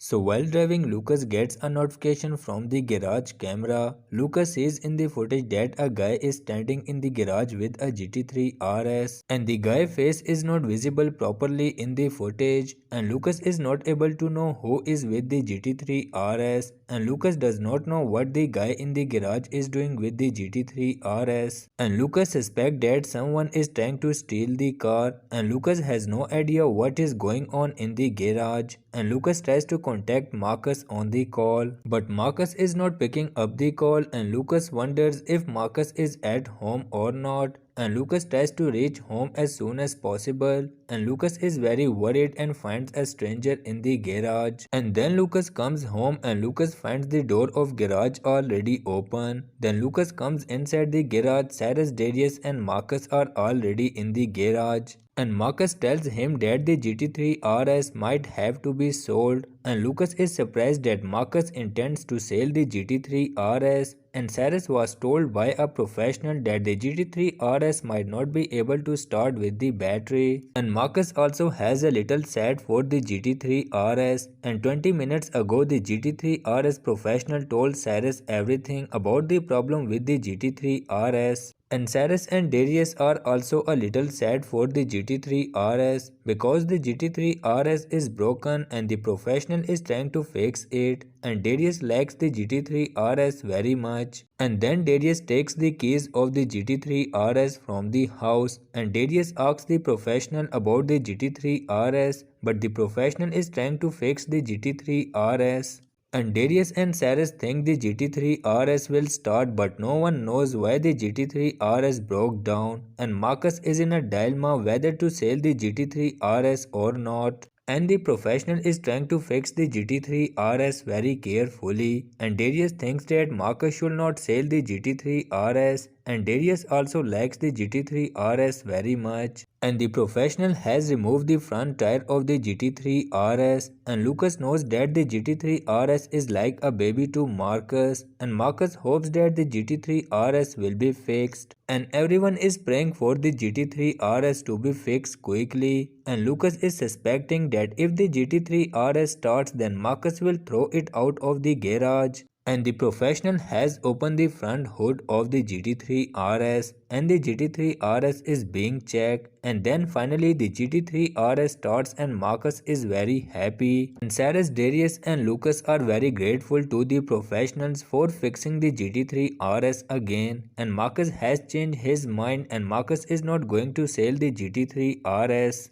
So while driving, Lucas gets a notification from the garage camera. Lucas sees in the footage that a guy is standing in the garage with a GT3 RS, and the guy face is not visible properly in the footage, and Lucas is not able to know who is with the GT3 RS, and Lucas does not know what the guy in the garage is doing with the GT3 RS, and Lucas suspects that someone is trying to steal the car, and Lucas has no idea what is going on in the garage, and Lucas tries to contact Marcus on the call, but Marcus is not picking up the call, and Lucas wonders if Marcus is at home or not, and Lucas tries to reach home as soon as possible, and Lucas is very worried and finds a stranger in the garage, and then Lucas comes home and Lucas finds the door of garage already open. Then Lucas comes inside the garage. Cyrus, Darius and Marcus are already in the garage, and Marcus tells him that the GT3 RS might have to be sold, and Lucas is surprised that Marcus intends to sell the GT3 RS, and Cyrus was told by a professional that the GT3 RS might not be able to start with the battery, and Marcus also has a little sad for the GT3 RS, and 20 minutes ago the GT3 RS professional told Cyrus everything about the problem with the GT3 RS. And Cyrus and Darius are also a little sad for the GT3 RS because the GT3 RS is broken and the professional is trying to fix it, and Darius likes the GT3 RS very much. And then Darius takes the keys of the GT3 RS from the house, and Darius asks the professional about the GT3 RS, but the professional is trying to fix the GT3 RS. And Darius and Cyrus think the GT3 RS will start, but no one knows why the GT3 RS broke down, and Marcus is in a dilemma whether to sell the GT3 RS or not. And the professional is trying to fix the GT3 RS very carefully, and Darius thinks that Marcus should not sell the GT3 RS, and Darius also likes the GT3 RS very much. And the professional has removed the front tire of the GT3 RS, and Lucas knows that the GT3 RS is like a baby to Marcus, and Marcus hopes that the GT3 RS will be fixed, and everyone is praying for the GT3 RS to be fixed quickly, and Lucas is suspecting that if the GT3 RS starts, then Marcus will throw it out of the garage. And the professional has opened the front hood of the GT3 RS, and the GT3 RS is being checked, and then finally the GT3 RS starts and Marcus is very happy, and Cyrus, Darius and Lucas are very grateful to the professionals for fixing the GT3 RS again, and Marcus has changed his mind and Marcus is not going to sell the GT3 RS.